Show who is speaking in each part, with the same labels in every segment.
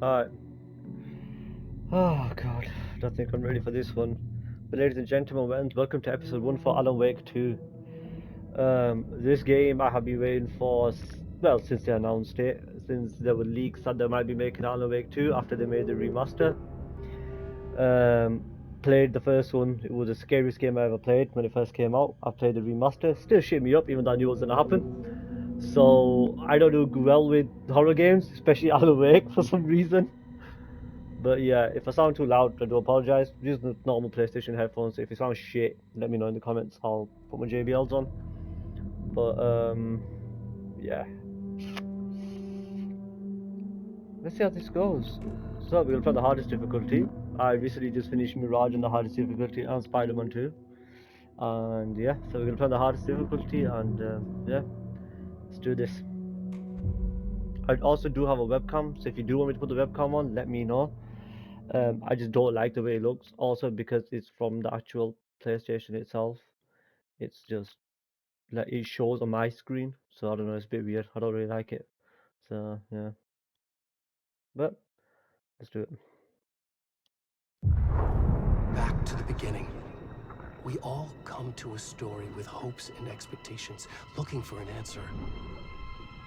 Speaker 1: Alright. Oh god, I don't think I'm ready for this one. But ladies and gentlemen, welcome to episode 1 for Alan Wake 2. This game I have been waiting for, well, since they announced it, since there were leaks that they might be making Alan Wake 2 after they made the remaster. Um, Played the first one, it was the scariest game I ever played when it first came out. I played the remaster, still shit me up even though I knew it was gonna happen. So I don't do well with horror games, especially Alan Wake for some reason. But yeah, if I sound too loud, I do apologize. Use the normal PlayStation headphones. If it sounds shit, let me know in the comments. I'll put my JBLs on. But yeah. Let's see how this goes. So we're gonna play the hardest difficulty. I recently just finished Mirage on the hardest difficulty and Spider-Man 2. And yeah, so we're gonna play the hardest difficulty and yeah, let's do this. I also do have a webcam, so if you do want me to put the webcam on, let me know. I just don't like the way it looks. Also because it's from the actual PlayStation itself. It's just like it shows on my screen, so I don't know. It's a bit weird. I don't really like it. So yeah, but let's do it.
Speaker 2: Back to the beginning. We all come to a story with hopes and expectations, looking for an answer.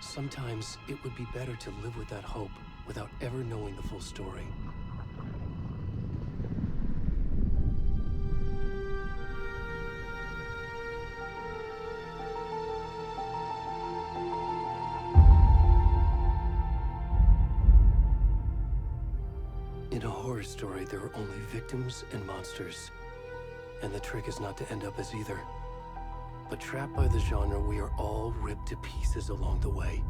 Speaker 2: Sometimes it would be better to live with that hope without ever knowing the full story. In a horror story, there are only victims and monsters. And the trick is not to end up as either. But trapped by the genre, we are all ripped to pieces along the way.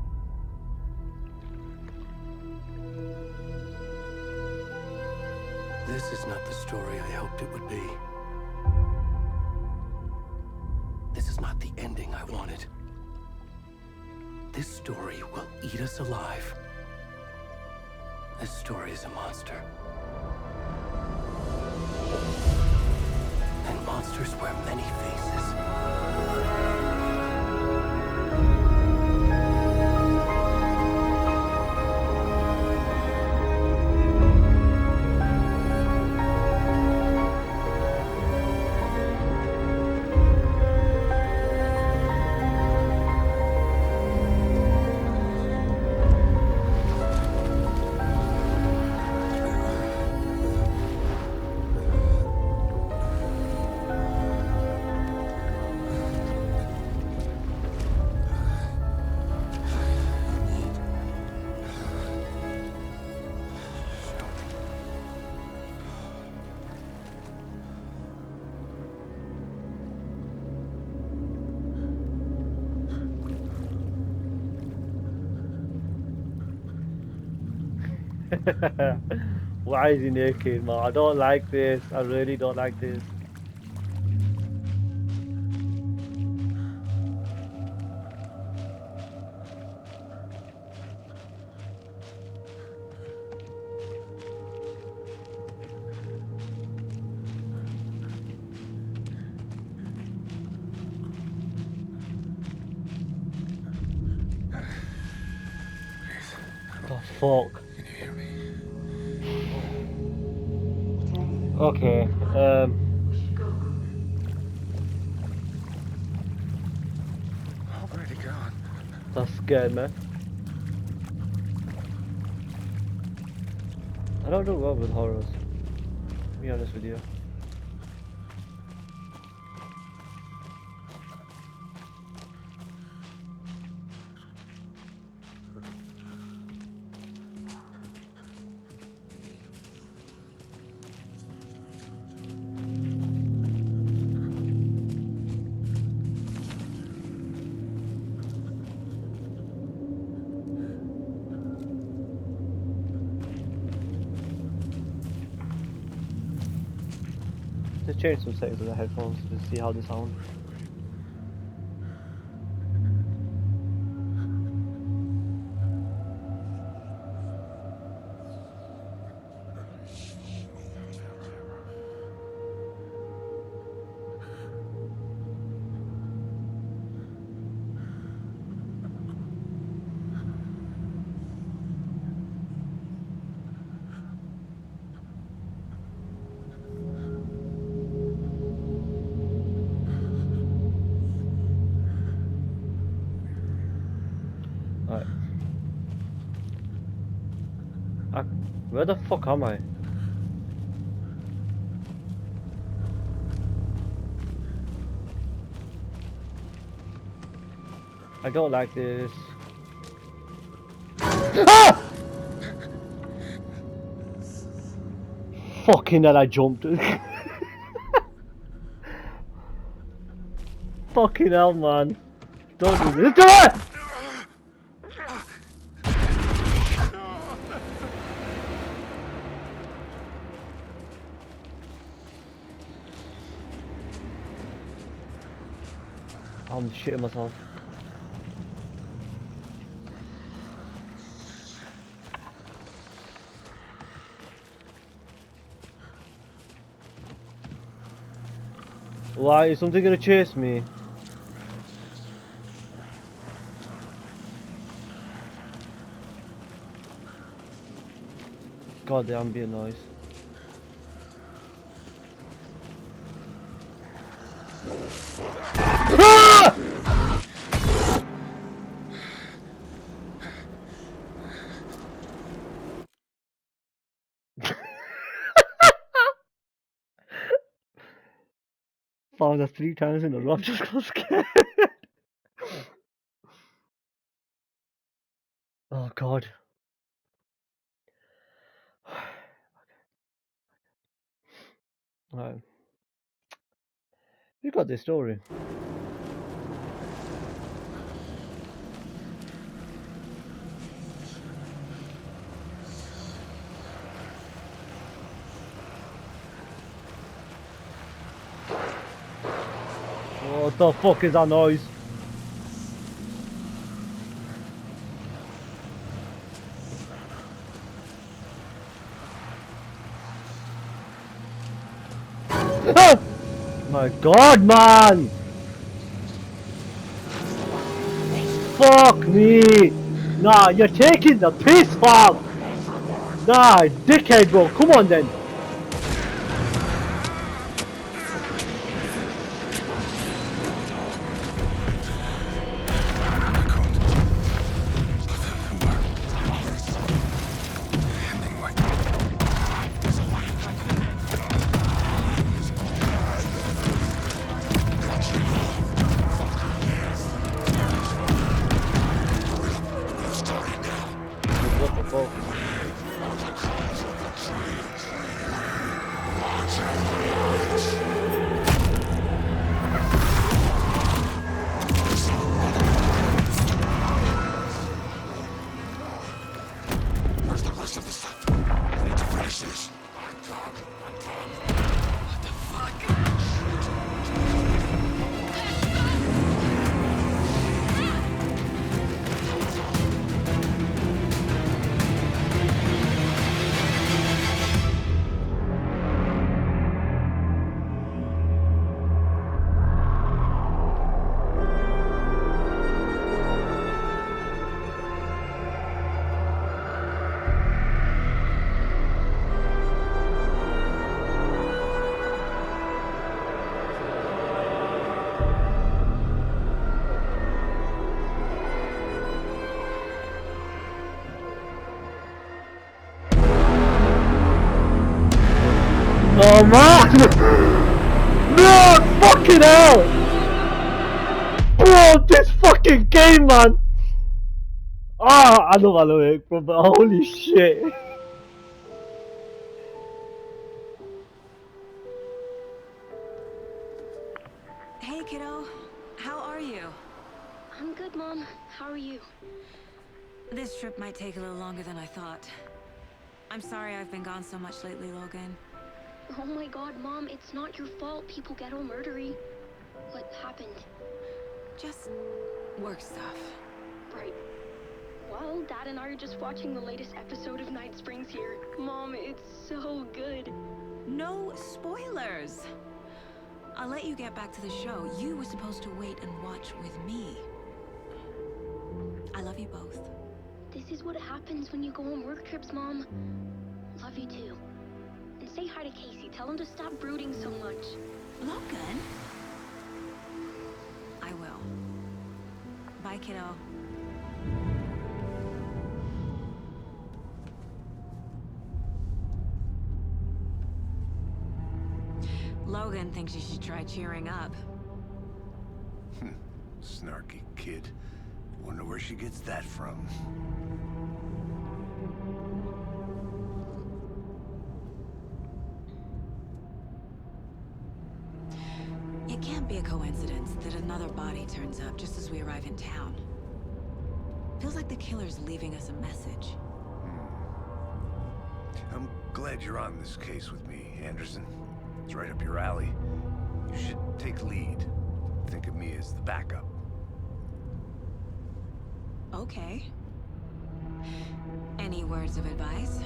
Speaker 2: This is not the story I hoped it would be. This is not the ending I wanted. This story will eat us alive. This story is a monster. And monsters wear many faces.
Speaker 1: Why is he naked, man? I don't like this. I really don't like this. The fuck.
Speaker 3: Can you hear me?
Speaker 1: Okay.
Speaker 3: Where'd he gone?
Speaker 1: That's scared, man. I don't do well with horrors. To be honest with you. Just change some settings of the headphones to see how they sound. I, where the fuck am I? I don't like this. Ah! Fucking hell, I jumped. Fucking hell, man. Don't do this. Do it! I'm shitting myself. Why is something gonna chase me? God, the ambient noise. Ah! Found that 3 times in a row. I just got scared. Oh God. Right. You got this story. What the fuck is that noise? Ah! My God, man! Fuck me! Nah, you're taking the piss, fam! Nah, dickhead, bro. Come on then. What the fuck?
Speaker 3: Where's the rest of the stuff? I need to finish this.
Speaker 1: Oh man! No! Fucking hell! Bro, this fucking game, man! Ah, I know it, bro, but holy shit!
Speaker 4: Hey, kiddo. How are you?
Speaker 5: I'm good, Mom. How are you?
Speaker 4: This trip might take a little longer than I thought. I'm sorry I've been gone so much lately, Logan.
Speaker 5: Oh my God, Mom, it's not your fault people get all murdery. What happened?
Speaker 4: Just work stuff.
Speaker 5: Right. Well, Dad and I are just watching the latest episode of Night Springs here. Mom, it's so good.
Speaker 4: No spoilers! I'll let you get back to the show. You were supposed to wait and watch with me. I love you both.
Speaker 5: This is what happens when you go on work trips, Mom. Love you too. And say hi to Casey. Tell him to stop brooding so much.
Speaker 4: Logan? I will. Bye, kiddo. Logan thinks you should try cheering up.
Speaker 3: Snarky kid. Wonder where she gets that from.
Speaker 4: It can't be a coincidence that another body turns up just as we arrive in town. Feels like the killer's leaving us a message.
Speaker 3: I'm glad you're on this case with me, Anderson. It's right up your alley. You should take lead. Think of me as the backup.
Speaker 4: Okay. Any words of advice?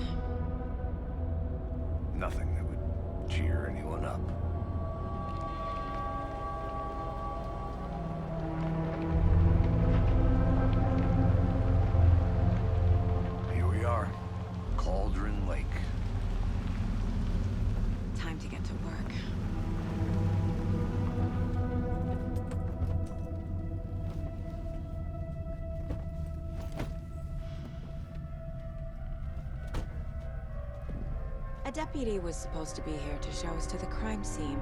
Speaker 3: Nothing that would cheer anyone up. Here we are. Cauldron Lake.
Speaker 4: Time to get to work. A deputy was supposed to be here to show us to the crime scene.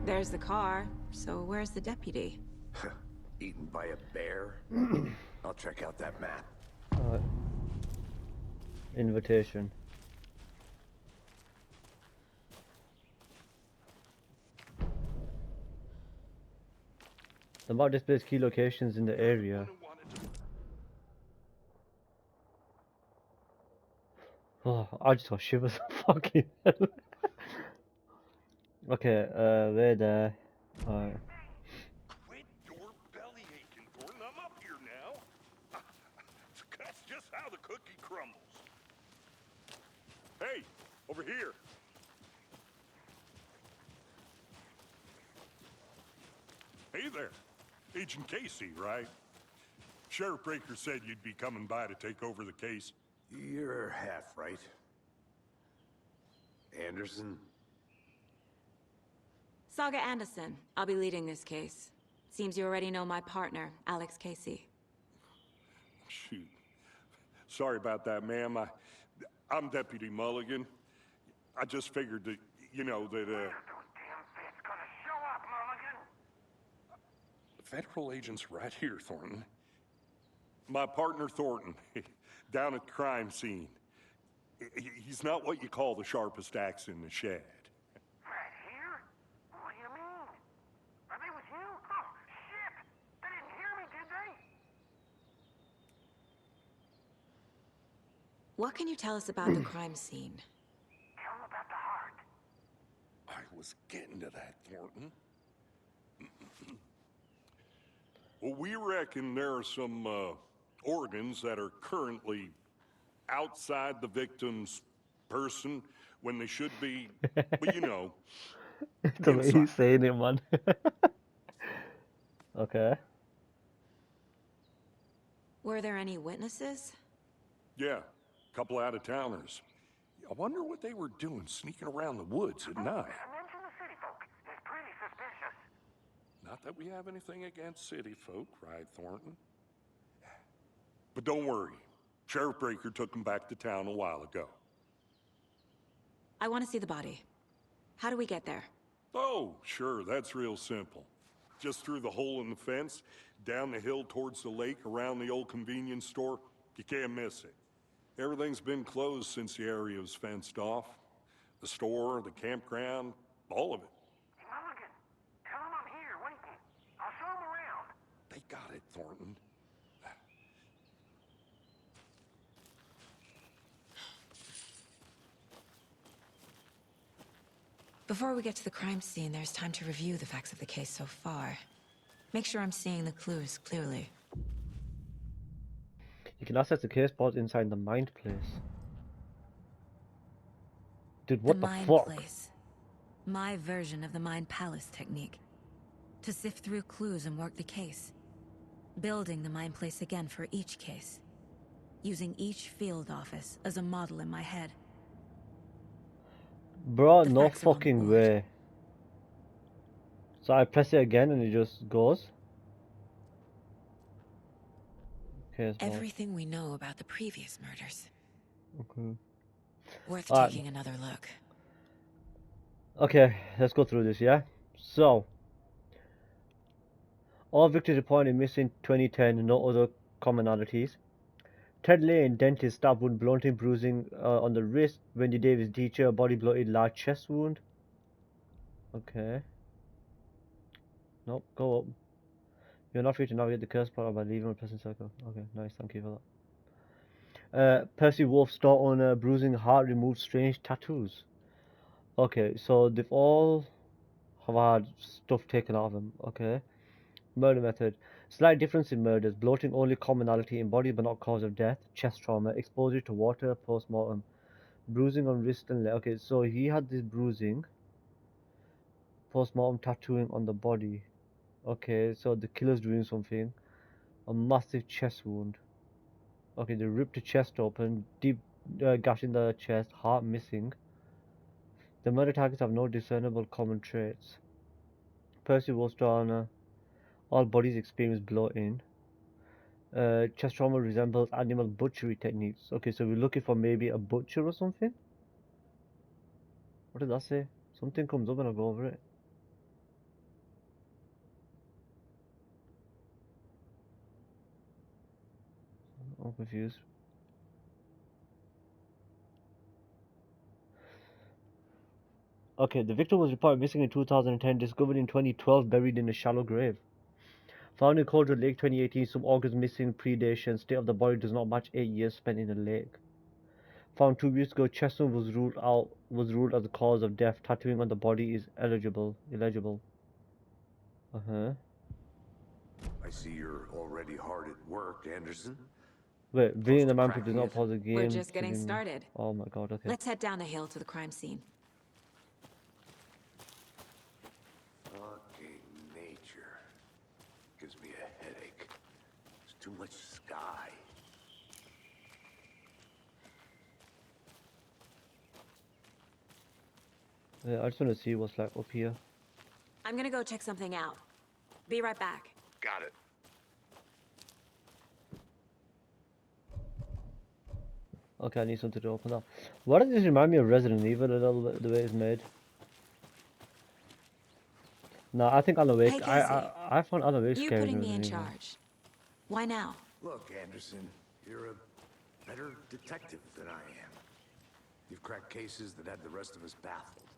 Speaker 4: There's the car, so where's the deputy?
Speaker 3: Eaten by a bear? I'll check out that map.
Speaker 1: Invitation. The map displays key locations in the area. Oh, I just got shivers. Fucking hell. Okay, we're there. Alright.
Speaker 6: Quit your belly aching, Thornton. I'm up here now. That's just how the cookie crumbles. Hey, over here. Hey there. Agent Casey, right? Sheriff Breaker said you'd be coming by to take over the case.
Speaker 3: You're half right. Anderson?
Speaker 4: Saga Anderson. I'll be leading this case. Seems you already know my partner, Alex Casey.
Speaker 6: Shoot. Sorry about that, ma'am. I'm Deputy Mulligan. I just figured that, you know, that, Federal agents right here, Thornton. My partner, Thornton, down at the crime scene. He's not what you call the sharpest axe in the shed.
Speaker 7: Right here? What do you mean? Are they with you? Oh, shit! They didn't hear me, did they?
Speaker 4: What can you tell us about the crime scene?
Speaker 7: Tell them about the heart.
Speaker 6: I was getting to that, Thornton. Well, we reckon there are some organs that are currently outside the victim's person when they should be, but you know,
Speaker 1: The way he's saying it, man. Okay.
Speaker 4: Were there any witnesses?
Speaker 6: Yeah, a couple out-of-towners. I wonder what they were doing sneaking around the woods at night.
Speaker 7: Mention the city folk. It's pretty suspicious.
Speaker 6: Not that we have anything against city folk, right, Thornton? But don't worry. Sheriff Breaker took them back to town a while ago.
Speaker 4: I want to see the body. How do we get there?
Speaker 6: Oh, sure, that's real simple. Just through the hole in the fence, down the hill towards the lake, around the old convenience store. You can't miss it. Everything's been closed since the area was fenced off. The store, the campground, all of it.
Speaker 7: Hey, Mulligan, tell them I'm here waiting. I'll show them around.
Speaker 6: They got it, Thornton.
Speaker 4: Before we get to the crime scene, there's time to review the facts of the case so far. Make sure I'm seeing the clues clearly.
Speaker 1: You can access the case board inside the mind place. Dude, what the
Speaker 4: Mind
Speaker 1: fuck?
Speaker 4: Place. My version of the Mind Palace technique. To sift through clues and work the case. Building the Mind Place again for each case. Using each field office as a model in my head.
Speaker 1: Bro,
Speaker 4: The
Speaker 1: no
Speaker 4: facts are on the
Speaker 1: fucking
Speaker 4: board.
Speaker 1: way. So I press it again and it just goes. Case board.
Speaker 4: Everything we know about the previous murders.
Speaker 1: Okay.
Speaker 4: Worth
Speaker 1: Alright.
Speaker 4: taking another look.
Speaker 1: Okay, let's go through this, yeah? So, all victims reported missing 2010, no other commonalities. Ted Lane, dentist, stab wound, blunting, bruising on the wrist. Wendy Davis, teacher, body bloated, large chest wound. Okay. Nope, go up. You're not free to navigate the curse part by leaving a pleasant circle. Okay, nice, thank you for that. Percy Wolf, store owner, bruising heart, removed strange tattoos. Okay, so they've all have had stuff taken out of them. Okay. Murder method. Slight difference in murders. Bloating only commonality in body but not cause of death. Chest trauma. Exposure to water post-mortem. Bruising on wrist and leg. Okay, so he had this bruising. Post-mortem tattooing on the body. Okay, so the killer's doing something. A massive chest wound. Okay, they ripped the chest open. Deep gash in the chest. Heart missing. The murder targets have no discernible common traits. Percy was drawn. All bodies experience bloating. Chest trauma resembles animal butchery techniques. Okay, so we're looking for maybe a butcher or something? What did that say? Something comes up and I go over it. I'm confused. Okay, the victim was reported missing in 2010, discovered in 2012, buried in a shallow grave. Found in Coldwood Lake 2018, some organs missing, predation, state of the body does not match 8 years spent in the lake. Found 2 weeks ago, chest wound was ruled as the cause of death. Tattooing on the body is illegible. Uh-huh.
Speaker 3: I see you're already hard at work, Anderson.
Speaker 1: Wait, being the man does not pause the
Speaker 4: We're
Speaker 1: game.
Speaker 4: just getting started.
Speaker 1: Oh my god, okay.
Speaker 4: Let's head down the hill to the crime scene.
Speaker 3: Fucking nature. Gives me a headache. There's too much sky.
Speaker 1: Yeah, I just want to see what's like up here.
Speaker 4: I'm gonna go check something out. Be right back.
Speaker 3: Got it.
Speaker 1: Okay, I need something to open up. Why does this remind me of Resident Evil a little bit, the way it's made? No, I think Alan Wake.
Speaker 4: Hey, Casey.
Speaker 1: I found Alan Wake
Speaker 4: You
Speaker 1: scary
Speaker 4: putting
Speaker 1: than
Speaker 4: me in
Speaker 1: Resident Evil.
Speaker 4: charge. Why now?
Speaker 3: Look, Anderson, you're a better detective than I am. You've cracked cases that had the rest of us baffled.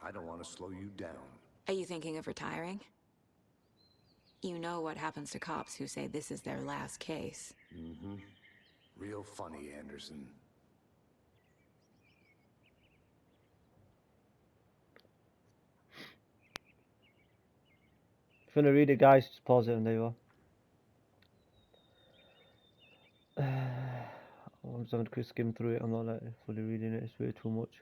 Speaker 3: I don't want to slow you down.
Speaker 4: Are you thinking of retiring? You know what happens to cops who say this is their last case.
Speaker 3: Mm-hmm. Real funny, Anderson.
Speaker 1: If you want to read it, guys, just pause it and there you are. I'm just having a quick skim through it. I'm not like fully reading it. It's way too much.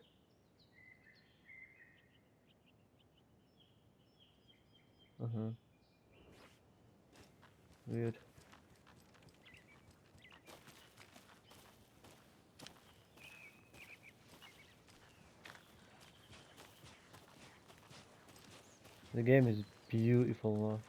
Speaker 1: Weird. The game is beautiful, man.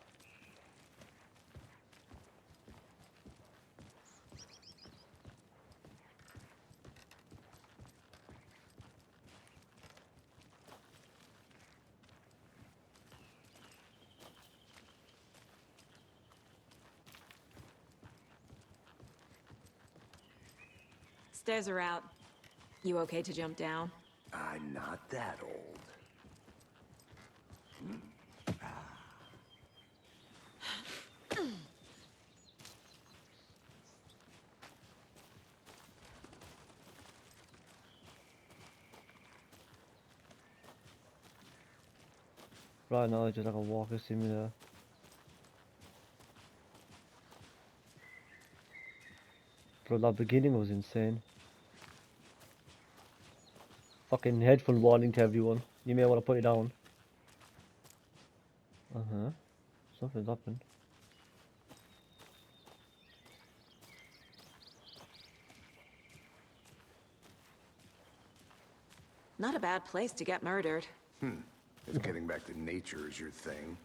Speaker 4: Stairs are out. You okay to jump down?
Speaker 3: I'm not that old.
Speaker 1: Right now, it's just like a walker simulator. Bro, that beginning was insane. Fucking headphone warning to everyone. You may want to put it down. Something's happened.
Speaker 4: Not a bad place to get murdered.
Speaker 3: If getting back to nature is your thing.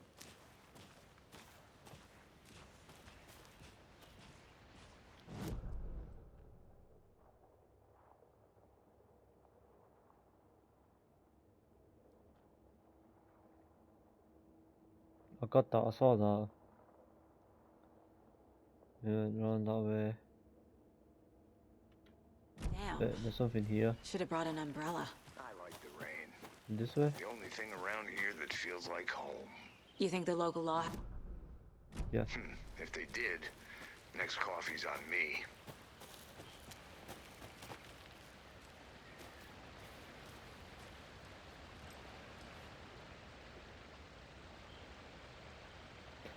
Speaker 1: I got that. I saw that. Yeah, run that way.
Speaker 4: Damn.
Speaker 1: There's something here.
Speaker 4: Should have brought an umbrella.
Speaker 3: I like the rain.
Speaker 1: This way?
Speaker 3: The only thing around here that feels like home.
Speaker 4: You think the local law?
Speaker 1: Yeah.
Speaker 3: If they did, next coffee's on me.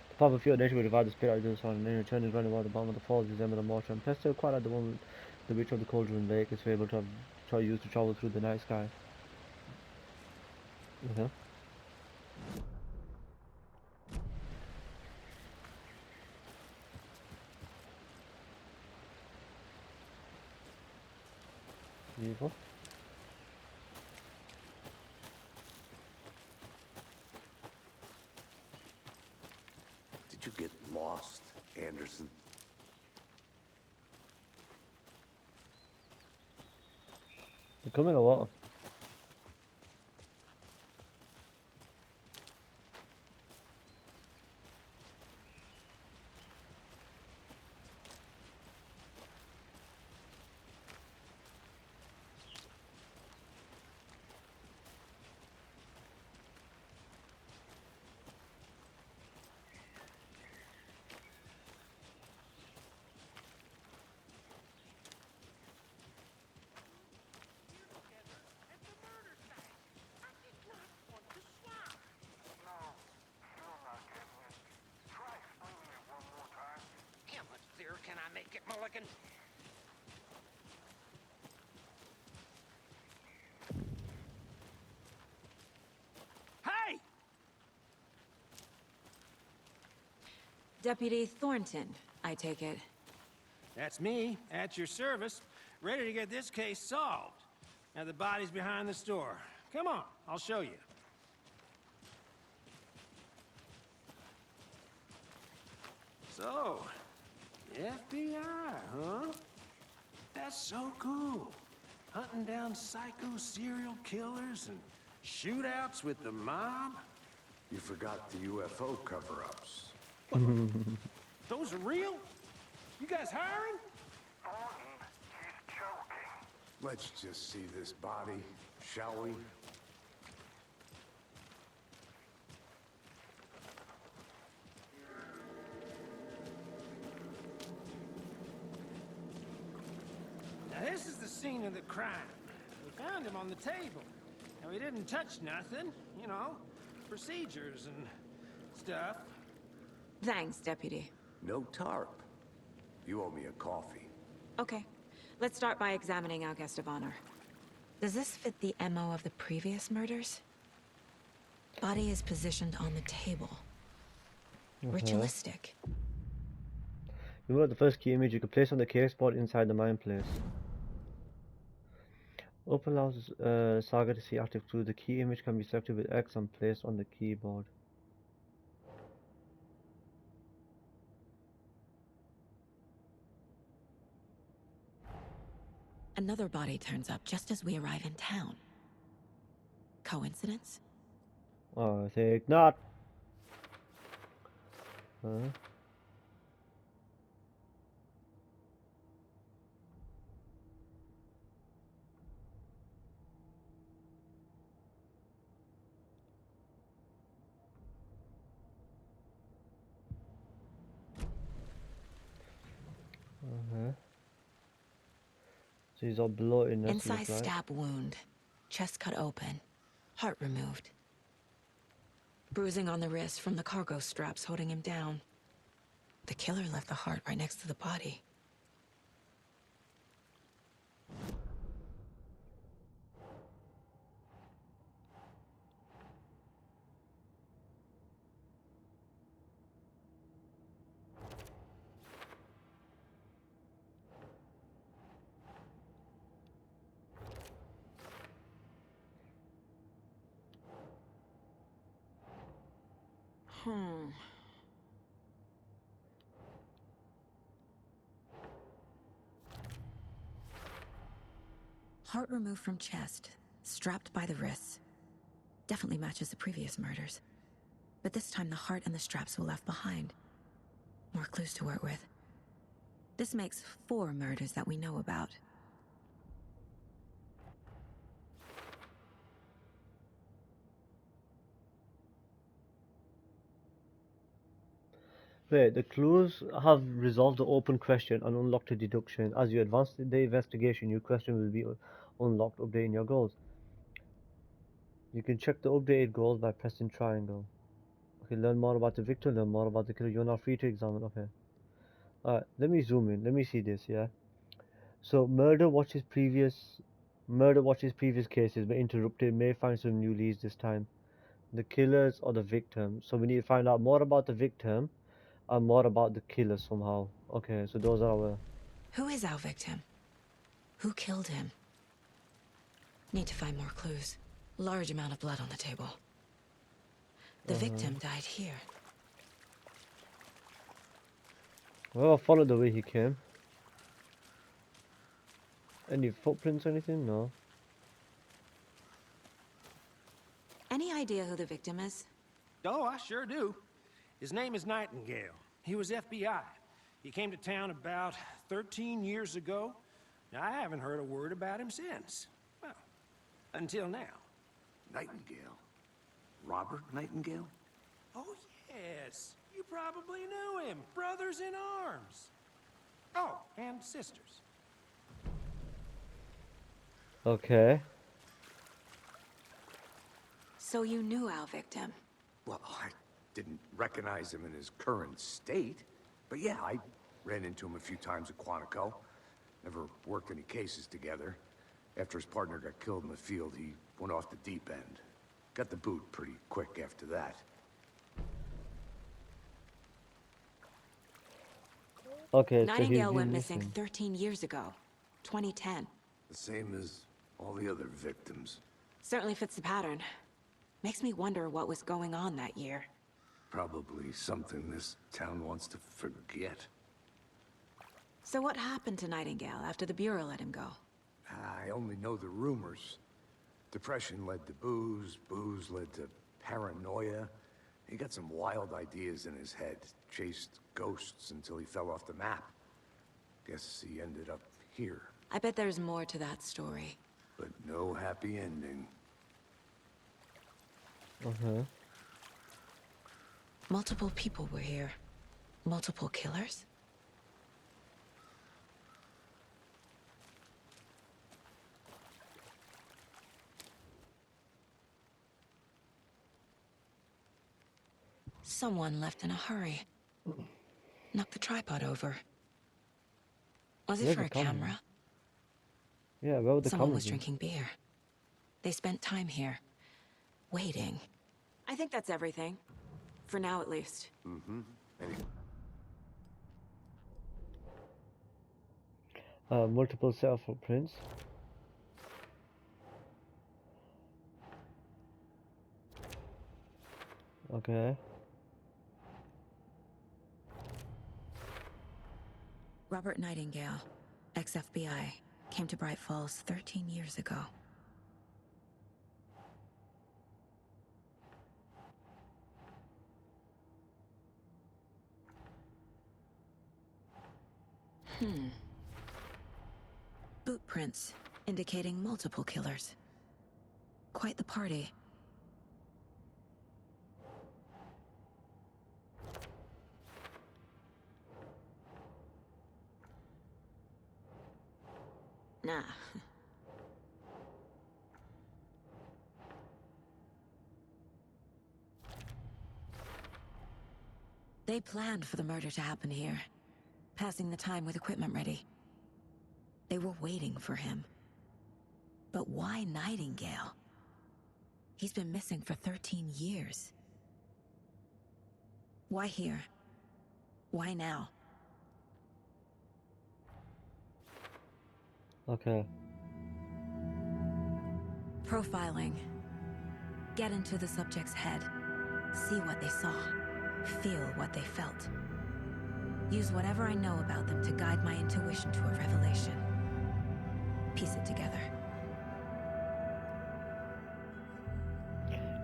Speaker 1: The pop of fuel nation will divide the spirit ideas on and then return and run about the bottom of the falls, resemble the motion. Plus, still quite at the moment the reach of the cauldron lake is able to use to travel through the night sky. Okay. Beautiful.
Speaker 3: Did you get lost, Anderson?
Speaker 1: They're coming or what?
Speaker 7: How much clearer can I make it, Mulligan? Hey!
Speaker 4: Deputy Thornton, I take it.
Speaker 8: That's me, at your service, ready to get this case solved. Now the body's behind the store. Come on, I'll show you. So, FBI, huh? That's so cool. Hunting down psycho serial killers and shootouts with the mob.
Speaker 3: You forgot the UFO cover-ups.
Speaker 8: Those are real? You guys hiring?
Speaker 7: Thornton, he's joking.
Speaker 3: Let's just see this body, shall we?
Speaker 8: Now this is the scene of the crime. We found him on the table. And we didn't touch nothing, you know, procedures and stuff.
Speaker 4: Thanks, Deputy.
Speaker 3: No tarp. You owe me a coffee.
Speaker 4: Okay, let's start by examining our guest of honor. Does this fit the MO of the previous murders? Body is positioned on the table. Ritualistic.
Speaker 1: Remove the first key image you can place on the case board inside the mine place. Open allows Saga to see active clues. The key image can be selected with X and placed on the keyboard.
Speaker 4: Another body turns up just as we arrive in town. Coincidence?
Speaker 1: I think not. So he's all bloated.
Speaker 4: Inside stab wound. Chest cut open. Heart removed. Bruising on the wrist from the cargo straps holding him down. The killer left the heart right next to the body. Heart removed from chest, strapped by the wrists. Definitely matches the previous murders. But this time the heart and the straps were left behind. More clues to work with. This makes 4 murders that we know about.
Speaker 1: Wait, the clues have resolved the open question and unlocked a deduction. As you advance in the investigation, your question will be unlocked, updating your goals. You can check the updated goals by pressing triangle. Okay, learn more about the victim, learn more about the killer. You're now free to examine. Okay. Alright, let me zoom in. Let me see this, yeah? So, Murder watches previous cases, but interrupted, may find some new leads this time. The killers or the victim. So we need to find out more about the victim and more about the killer somehow. Okay, so those are our...
Speaker 4: Who is our victim? Who killed him? Need to find more clues. Large amount of blood on the table. The victim died here.
Speaker 1: Well, I'll follow the way he came. Any footprints or anything? No.
Speaker 4: Any idea who the victim is?
Speaker 8: Oh, I sure do. His name is Nightingale. He was FBI. He came to town about 13 years ago. Now, I haven't heard a word about him since. Well, until now.
Speaker 3: Nightingale? Robert Nightingale?
Speaker 8: Oh, yes. You probably knew him. Brothers in arms. Oh, and sisters.
Speaker 1: Okay.
Speaker 4: So you knew our victim?
Speaker 3: Well, I didn't recognize him in his current state. But yeah, I ran into him a few times at Quantico. Never worked any cases together. After his partner got killed in the field, he went off the deep end. Got the boot pretty quick after that.
Speaker 1: Okay,
Speaker 4: Nightingale
Speaker 1: so
Speaker 4: went missing 13 years ago. 2010.
Speaker 3: The same as all the other victims.
Speaker 4: Certainly fits the pattern. Makes me wonder what was going on that year.
Speaker 3: Probably something this town wants to forget.
Speaker 4: So what happened to Nightingale after the Bureau let him go?
Speaker 3: I only know the rumors. Depression led to booze, booze led to paranoia. He got some wild ideas in his head, chased ghosts until he fell off the map. Guess he ended up here.
Speaker 4: I bet there's more to that story.
Speaker 3: But no happy ending.
Speaker 4: Multiple people were here. Multiple killers? Someone left in a hurry. Knocked the tripod over. Was it
Speaker 1: Where's
Speaker 4: for
Speaker 1: the
Speaker 4: a
Speaker 1: camera?
Speaker 4: camera?
Speaker 1: Yeah, where would the
Speaker 4: Someone
Speaker 1: cameras
Speaker 4: was
Speaker 1: be?
Speaker 4: drinking beer. They spent time here. Waiting. I think that's everything. For now, at least.
Speaker 3: Anyway.
Speaker 1: Multiple set of footprints. Okay.
Speaker 4: Robert Nightingale, ex-FBI, came to Bright Falls 13 years ago. Boot prints indicating multiple killers. Quite the party. Nah. They planned for the murder to happen here, passing the time with equipment ready. They were waiting for him. But why Nightingale? He's been missing for 13 years. Why here? Why now?
Speaker 1: Okay.
Speaker 4: Profiling. Get into the subject's head. See what they saw. Feel what they felt. Use whatever I know about them to guide my intuition to a revelation. Piece it together.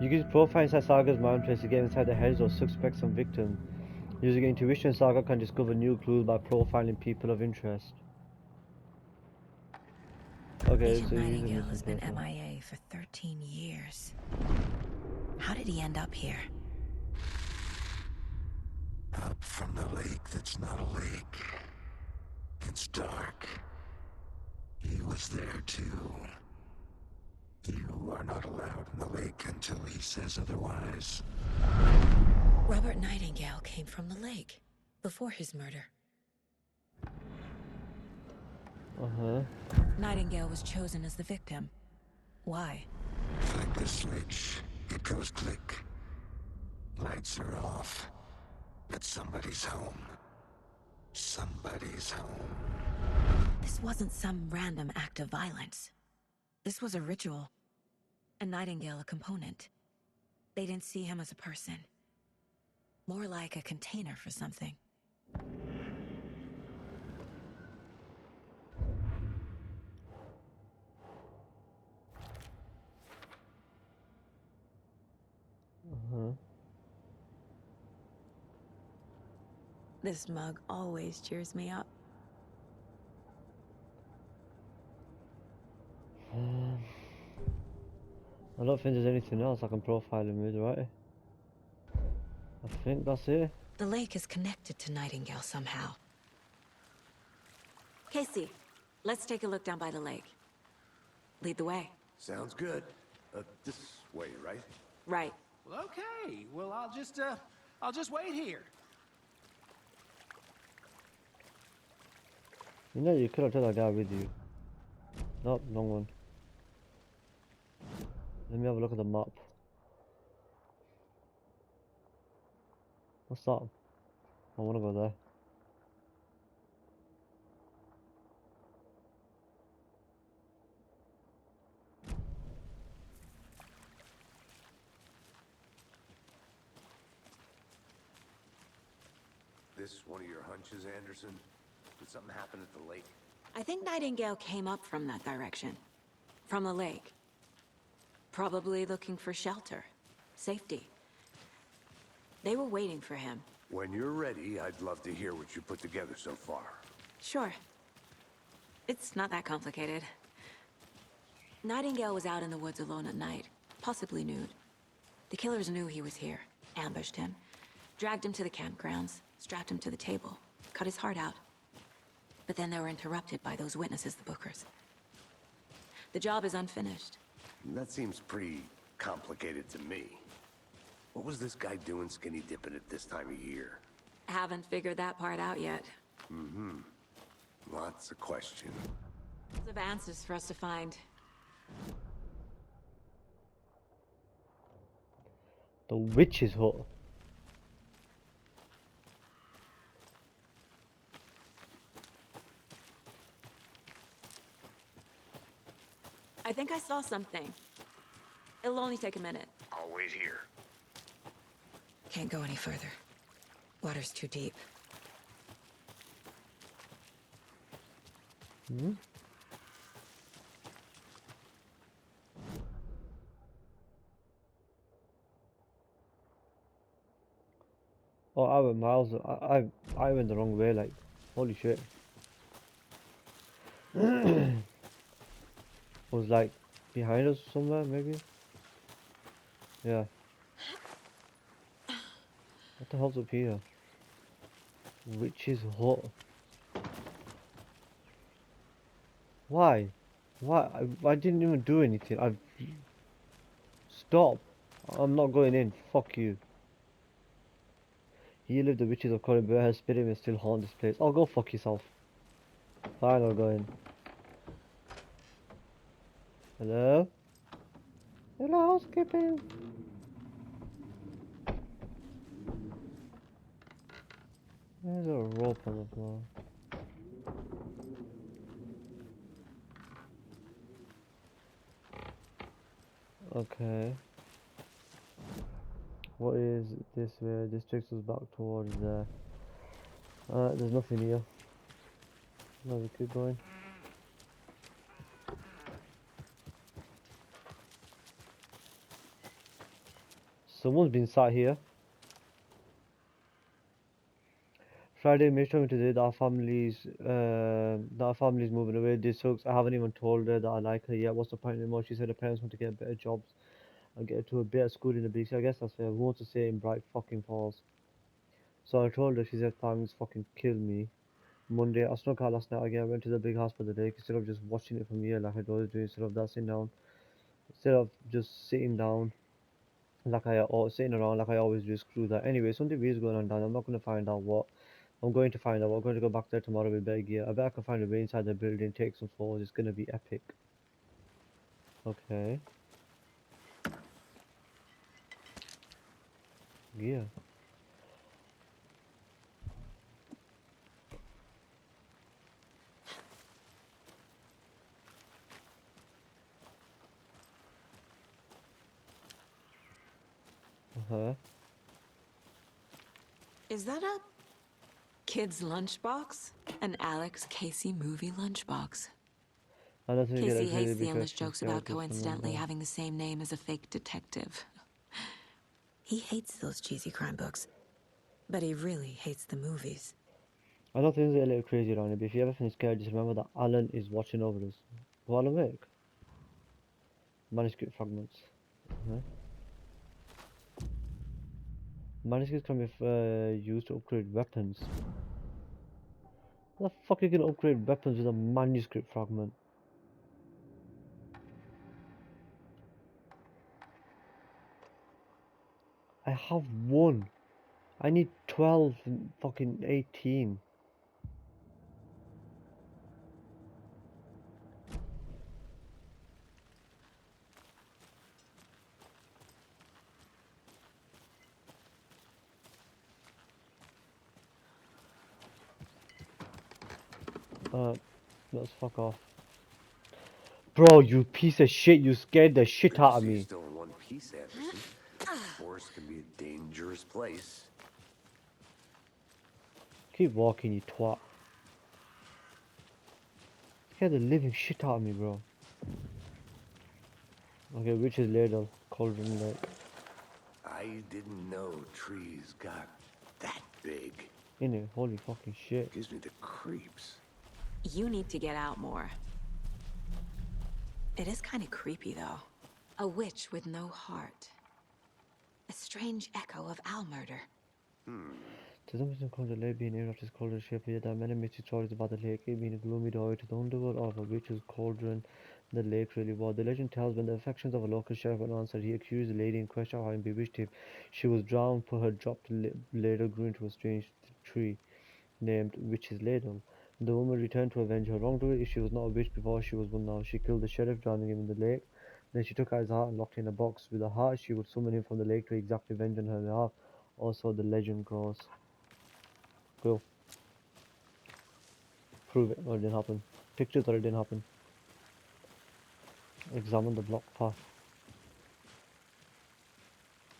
Speaker 1: You can profile inside Saga's mind place to get inside the heads of suspects and victims. Using intuition, Saga can discover new clues by profiling people of interest. Okay,
Speaker 4: Agent
Speaker 1: so you're using
Speaker 4: Nightingale
Speaker 1: this
Speaker 4: has been
Speaker 1: profile.
Speaker 4: MIA for 13 years. How did he end up here?
Speaker 9: Up from the lake that's not a lake. It's dark. He was there too. You are not allowed in the lake until he says otherwise.
Speaker 4: Robert Nightingale came from the lake before his murder. Nightingale was chosen as the victim. Why?
Speaker 9: Flick the switch. It goes click. Lights are off. But somebody's home. Somebody's home.
Speaker 4: This wasn't some random act of violence. This was a ritual. And Nightingale a component. They didn't see him as a person. More like a container for something. This mug always cheers me up.
Speaker 1: I don't think there's anything else I can profile him with, right? I think that's it.
Speaker 4: The lake is connected to Nightingale somehow. Casey, let's take a look down by the lake. Lead the way.
Speaker 3: Sounds good. This way, right?
Speaker 4: Right.
Speaker 8: Well, okay. Well, I'll just wait here.
Speaker 1: You know, you could have took that guy with you. Nope, wrong one. Let me have a look at the map. What's that? I want to go there.
Speaker 3: This one of your hunches, Anderson? Did something happen at the lake?
Speaker 4: I think Nightingale came up from that direction. From the lake. Probably looking for shelter. Safety. They were waiting for him.
Speaker 3: When you're ready, I'd love to hear what you put together so far.
Speaker 4: Sure. It's not that complicated. Nightingale was out in the woods alone at night, possibly nude. The killers knew he was here, ambushed him, dragged him to the campgrounds, strapped him to the table, cut his heart out. But then they were interrupted by those witnesses, the Bookers. The job is unfinished.
Speaker 3: That seems pretty complicated to me. What was this guy doing skinny dipping at this time of year?
Speaker 4: Haven't figured that part out yet.
Speaker 3: Lots of questions.
Speaker 4: Lots of answers for us to find.
Speaker 1: The witch's hut.
Speaker 4: I think I saw something. It'll only take a minute.
Speaker 3: I'll wait here.
Speaker 4: Can't go any further. Water's too deep.
Speaker 1: Oh, I went miles. I went the wrong way. Like, holy shit. Was like behind us somewhere, maybe. Yeah. What the hell's up here? Witch's hut. Why? Why? I didn't even do anything. Stop. I'm not going in. Fuck you. Here live the witches of Corinth, but her spirit may still haunt this place. Oh, go fuck yourself. Fine, I'll go in. Hello? Hello, housekeeping. There's a rope on the floor. Okay. What is this way? This takes us back towards there. There's nothing here. No, we keep going. Someone's been sat here. Friday, made sure today that our family's moving away. This sucks. I haven't even told her that I like her yet. What's the point anymore? She said her parents want to get better jobs and get her to a better school in the big city. I guess that's fair. Who wants to stay in Bright fucking Falls? So I told her. She said thanks, fucking kill me. Monday, I snuck out last night again. I went to the big house for the day instead of just watching it from here like I always do. Instead of that, sitting down. Instead of just sitting down like I or sitting around like I always do. Screw that. Anyway, something weird is going on down. I'm not gonna find out what. I'm going to find out. I'm going to go back there tomorrow with better gear. I bet I can find a way inside the building, take some photos. It's gonna be epic. Okay. Gear. Uh-huh.
Speaker 4: Is that a kid's lunchbox? An Alex Casey movie lunchbox.
Speaker 1: I don't think we get
Speaker 4: Casey
Speaker 1: a really
Speaker 4: hates the
Speaker 1: big
Speaker 4: endless
Speaker 1: question.
Speaker 4: jokes about
Speaker 1: Characters from
Speaker 4: coincidentally
Speaker 1: London.
Speaker 4: having the same name as a fake detective. He hates those cheesy crime books, but he really hates the movies.
Speaker 1: I know things are a little crazy around here, but if you ever feel scared, just remember that Alan is watching over us. Go Alan Wake. Manuscript fragments. Uh-huh. Manuscripts can be used to upgrade weapons. How the fuck are you gonna upgrade weapons with a manuscript fragment? I have one. I need 12 and fucking 18. Let's fuck off. Bro, you piece of shit, you scared the shit out of
Speaker 3: You're
Speaker 1: me.
Speaker 3: still in one piece, Anderson. Forest can be a dangerous place.
Speaker 1: Keep walking, you twat. Scared the living shit out of me, bro. Okay, which is later? Cauldron Lake.
Speaker 3: I didn't know trees got that big.
Speaker 1: Innit? Holy fucking shit.
Speaker 3: Gives me the creeps.
Speaker 4: You need to get out more. It is kind of creepy, though. A witch with no heart. A strange echo of owl murder.
Speaker 1: To some reason, called the lake being named after this cauldron shape, yet there are many mystery stories about the lake, it being a gloomy doorway to the underworld or of a witch's cauldron. The lake really was. The legend tells when the affections of a local sheriff were unanswered, he accused the lady in question of having bewitched him. She was drowned, but her dropped later grew into a strange tree named Witch's Ladle. The woman returned to avenge her wrongdoer. If she was not a witch before, she was one now. She killed the sheriff, drowning him in the lake. Then she took out his heart and locked it in a box. With the heart, she would summon him from the lake to exact revenge on her behalf. Also, the legend goes. Cool. Prove it, or it didn't happen. Pictures, or it didn't happen. Examine the block path.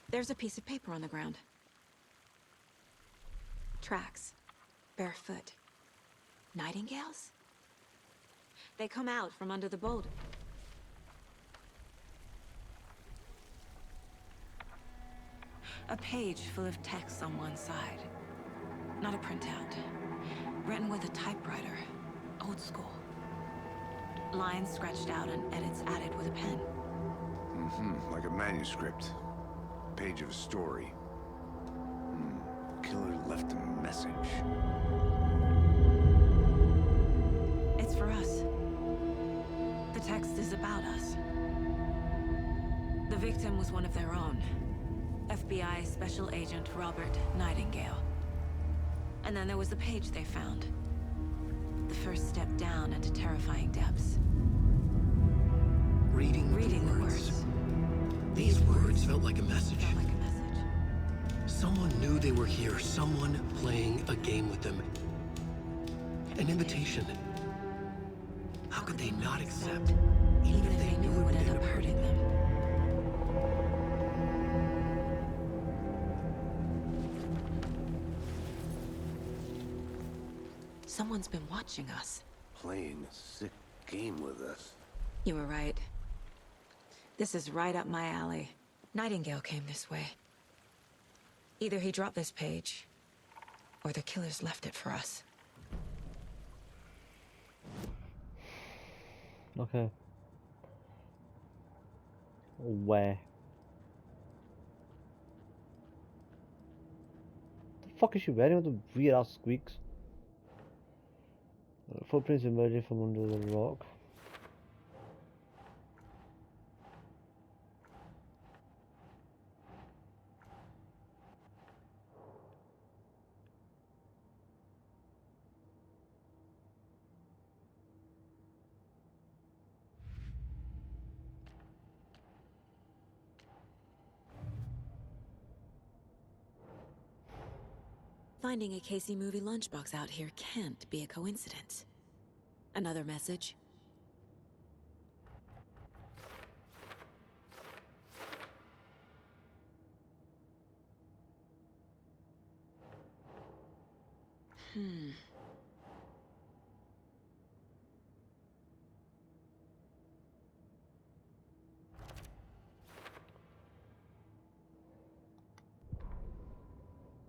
Speaker 4: There's a piece of paper on the ground. Tracks. Barefoot. Nightingales? They come out from under the boulder. A page full of text on one side. Not a printout. Written with a typewriter. Old school. Lines scratched out and edits added with a pen.
Speaker 3: Like a manuscript. Page of a story. Killer left a message.
Speaker 4: It's for us. The text is about us. The victim was one of their own. FBI Special Agent Robert Nightingale. And then there was the page they found. The first step down into terrifying depths.
Speaker 2: Reading the words. These words felt like a message. Someone knew they were here, someone playing a game with them. An invitation. How could they not accept, even if they knew it would end up hurting them?
Speaker 4: Someone's been watching us.
Speaker 3: Playing a sick game with us.
Speaker 4: You were right. This is right up my alley. Nightingale came this way. Either he dropped this page, or the killers left it for us.
Speaker 1: Okay. Where? The fuck is she wearing with the weird ass squeaks? Footprints emerging from under the rock.
Speaker 4: Finding a Casey movie lunchbox out here can't be a coincidence. Another message?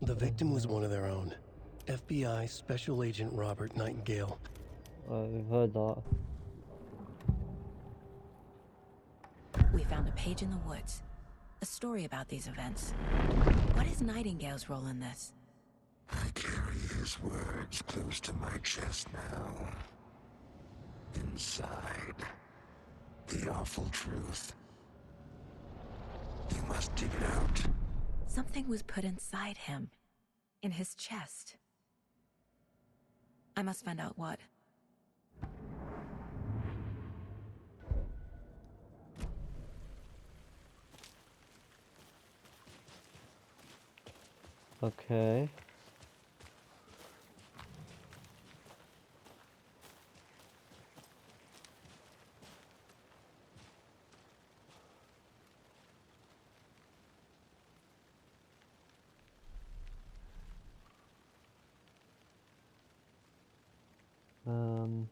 Speaker 2: The victim was one of their own. FBI Special Agent Robert Nightingale.
Speaker 1: We've heard that.
Speaker 4: We found a page in the woods. A story about these events. What is Nightingale's role in this?
Speaker 9: I carry his words close to my chest now. Inside, the awful truth. You must dig it out.
Speaker 4: Something was put inside him. In his chest. I must find out what.
Speaker 1: Okay. Um.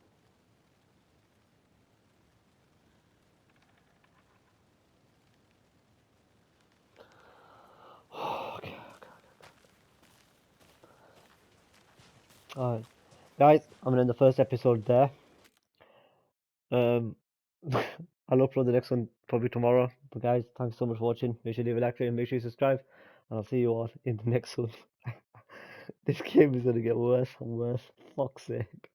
Speaker 1: Okay. Alright. Guys, I'm gonna end the first episode there. I'll upload the next one probably tomorrow. But guys, thanks so much for watching. Make sure you leave a like and make sure you subscribe. And I'll see you all in the next one. This game is gonna get worse and worse. Fuck's sake.